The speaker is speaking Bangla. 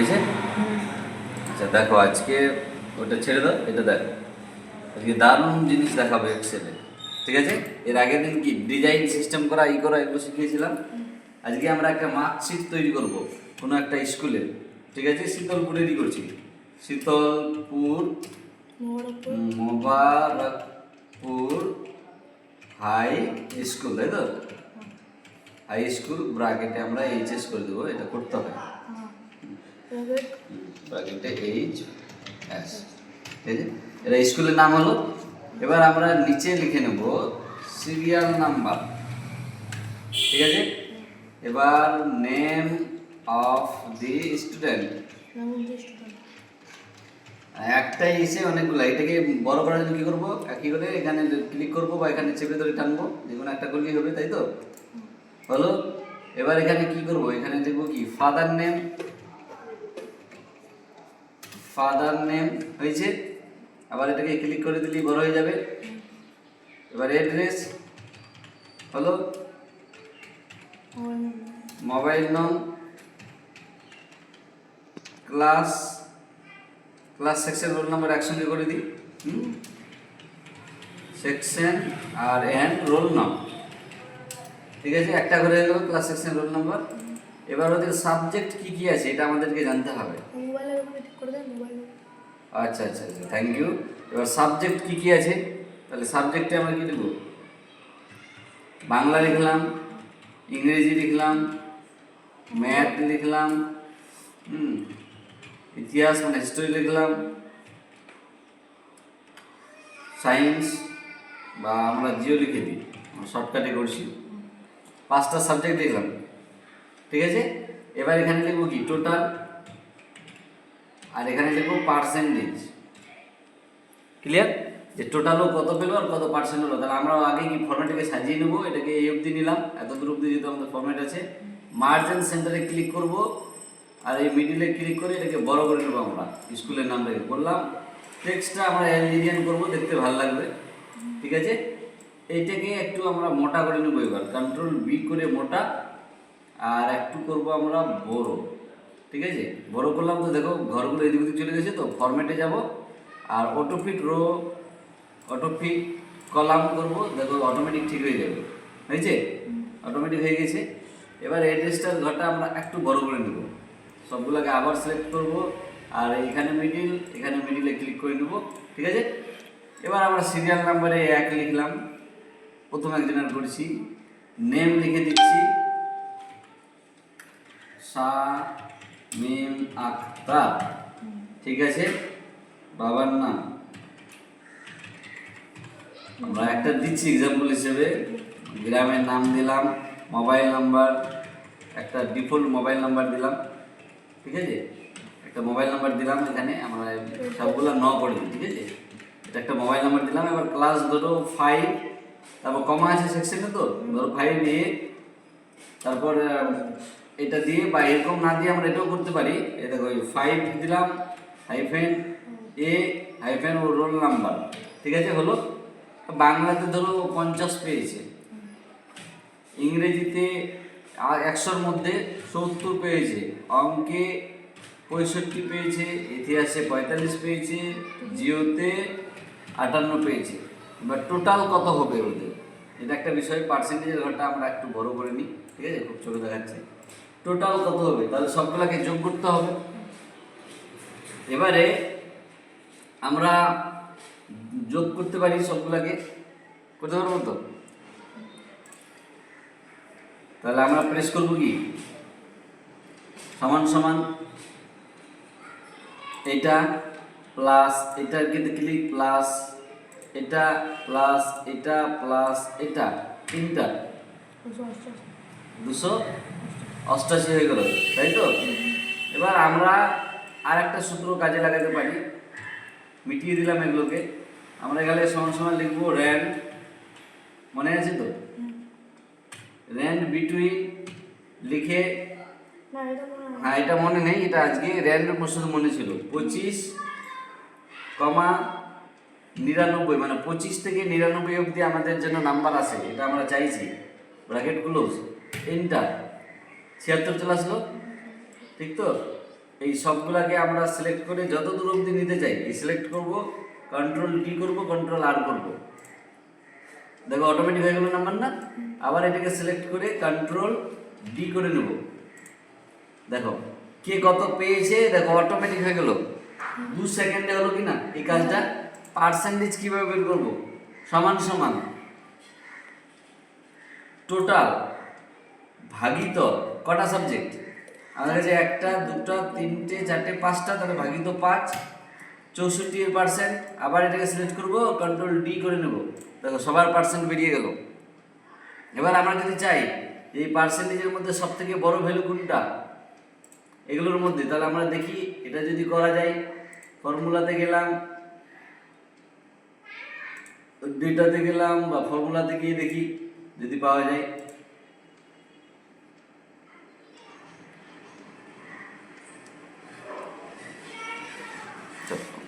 হয়েছে? আচ্ছা দেখো, আজকে ওটা ছেড়ে দাও, এটা দেখো। আজকে দারুণ জিনিস দেখাবো এক্সেলে, ঠিক আছে? এর আগের দিন কি ডিজাইন সিস্টেম করা, করা এগুলো শিখিয়েছিলাম। আজকে আমরা একটা মার্কশিট তৈরি করব কোনো একটা স্কুলের, ঠিক আছে? শীতলপুরেরই করছি, শীতলপুর মোবারকপুর হাই স্কুল, তাই তো? হাই স্কুল ব্র্যাকেটে আমরা এইচএস করে দেবো, এটা করতে হয় ব্র্যাকেটে এইচ এস, ঠিক আছে? এটা স্কুলের নাম হলো। এবার আমরা নিচে লিখে নেব সিরিয়াল নাম্বার, ঠিক আছে? এবার নেম অফ দি স্টুডেন্ট, একটাই এসে অনেকগুলো, এটাকে বড় করার জন্য কী করবো, কী করে এখানে ক্লিক করবো বা এখানে চেপে ধরে টানবো, যে কোনো একটা করলেই হবে, তাই তো? হলো। এবার এখানে কি করব, এখানে দেখবো কি ফাদার নেম, ফাদার নেম হয়েছে। আবার এটাকে ক্লিক করে দিলেই বড় হয়ে যাবে। এবার অ্যাড্রেস হলো, মোবাইল নং, class, class section roll number একসঙ্গে করে দিই, সেকশন আর এন্ড রোল নাম, ঠিক আছে? একটা করে হয়ে গেল ক্লাস সেকশন রোল নাম্বার। এবার ওদের সাবজেক্ট কি কি আছে এটা আমাদেরকে জানতে হবে। আচ্ছা আচ্ছা আচ্ছা, থ্যাংক ইউ। এবার সাবজেক্ট কি কি আছে, তাহলে সাবজেক্টে আমরা কি দেবো? বাংলা লিখলাম, ইংরেজি লিখলাম, ম্যাথ লিখলাম, ইতিহাস মানে হিস্টোরি লিখলাম, সায়েন্স বা আমরা জিও লিখে দিই, শর্টকাটে করছি। 5টা সাবজেক্ট লিখলাম, ঠিক আছে? এবার এখানে লিখবো কি টোটাল, আর এখানে লিখবো পার্সেন্টেজ। ক্লিয়ার? যে টোটালও কত পেলো আর কত পার্সেন্ট হলো। তাহলে আমরা আগে কি ফর্মেটটাকে সাজিয়ে নেবো, এটাকে এই অবধি নিলাম, এত দূর অবধি যেহেতু আমাদের ফর্মেট আছে। মার্জিন সেন্টারে ক্লিক করব আর এই মিডিলে ক্লিক করে এটাকে বড় করে নেবো। আমরা স্কুলের নামটাকে বললাম, টেক্সটটা আমরা এলিজিয়ান করবো, দেখতে ভালো লাগবে, ঠিক আছে? এইটাকে একটু আমরা মোটা করে নেবো। এবার কন্ট্রোল বি করে মোটা, আর একটু করব আমরা বড়, ঠিক আছে? বড় করলাম তো দেখো ঘরগুলো এদিক ওদিক চলে গেছে, তো ফরম্যাটে যাব আর অটোফিট রো, অটোফিট কলাম করব, দেখো অটোমেটিক ঠিক হয়ে যাবে। হয়েছে? অটোমেটিক হয়ে গেছে। এবার অ্যাড্রেসটার ঘরটা আমরা একটু বড় করে নেব, সবগুলোকে আবার সিলেক্ট করব আর এখানে মিডিল, এখানে মিডিলে ক্লিক করে নেব, ঠিক আছে? এবার আমরা সিরিয়াল নাম্বারে 1 লিখলাম, প্রথম একজনের করেছি, নেম লিখে দিচ্ছি শামীম আখতার, ঠিক আছে? বাবার নাম আমরা একটা দিচ্ছি এক্সাম্পল হিসেবে, গ্রামের নাম দিলাম, মোবাইল নাম্বার একটা ডিফল্ট মোবাইল নাম্বার দিলাম, ঠিক আছে? একটা মোবাইল নাম্বার দিলাম, এখানে আমরা সবগুলো পড়ে দিই, ঠিক আছে? এটা একটা মোবাইল নাম্বার দিলাম। এবার ক্লাস ধরো 5, তারপর কমা আছে সেকশনে, তো ধরো 5 দিয়ে, তারপর এটা দিয়ে বা এরকম না দিয়ে আমরা এটাও করতে পারি। এই দেখো 5 দিলাম, hyphen A, hyphen O roll number, ঠিক আছে? হলো। বাংলাতে ধরো 50 পেয়েছে, ইংরেজিতে 100-র মধ্যে 70 পেয়েছে, অঙ্কে 65 পেয়েছে, ইতিহাসে 45 পেয়েছে, জিওতে 58 পেয়েছে। এবার টোটাল কত হবে ওদের, এটা একটা বিষয়। পার্সেন্টেজের ঘরটা আমরা একটু বড় করে নিই, ঠিক আছে? খুব ছোটো দেখাচ্ছে। টোটাল কত হবে, তাহলে সবগুলোকে যোগ করতে হবে। এবারে আমরা যোগ করতে পারি, সবগুলোকে করতে পারবো তো? তাহলে আমরা প্রেস করবো কি সমান সমান, এটা প্লাস এটার কিন্তু ক্লিক প্লাস এটা প্লাস এটা প্লাস এটা, তিনটা 288 হয়ে গেল, তাই তো? এবার আমরা আর একটা সূত্র কাজে লাগাতে পারি, মিটিয়ে দিলাম এগুলোকে। আমরা এখানে সমান সমান লিখবো র্যান্ড, মনে আছে তো? র্যান্ড বিটুইন লিখে, হ্যাঁ এটা মনে নেই, এটা আজকে র্যান্ডের প্রশ্ন মনে ছিল। 25,99, মানে 25 থেকে 99 অবধি আমাদের জন্য নাম্বার আসে, এটা আমরা চাইছি। ব্র্যাকেট ক্লোজ, এন্টার, 76 চলে আসলো, ঠিক তো? এই সবগুলাকে আমরা সিলেক্ট করে যত দূর অবধি নিতে চাই এই সিলেক্ট করব, কন্ট্রোল টি করব, কন্ট্রোল আর করব, দেখো অটোমেটিক হয়ে গেল নাম্বার না। আবার এটাকে সিলেক্ট করে কন্ট্রোল ডি করে নেব, দেখো কে কত পেয়েছে, দেখো অটোমেটিক হয়ে গেল। 2 সেকেন্ডে হলো কি না এই কাজটা। পার্সেন্টেজ কিভাবে বের করব, সমান সমান টোটাল ভাগিত কটা সাবজেক্ট আমাদের কাছে, 1 2 3 4 5টা, তাহলে ভাগিত 5, 64%। আবার এটাকে সিলেক্ট করব, কন্ট্রোল ডি করে নেব, দেখো সবার পার্সেন্ট বেরিয়ে গেল। এবার আমরা যদি চাই এই পার্সেন্টেজের মধ্যে সব থেকে বড় ভ্যালু কোনটা এগুলোর মধ্যে, তাহলে আমরা দেখি এটা যদি করা যায়। ফর্মুলাতে গেলাম, ডেটাতে গেলাম বা ফর্মুলাতে গিয়ে দেখি যদি পাওয়া যায়। চলো।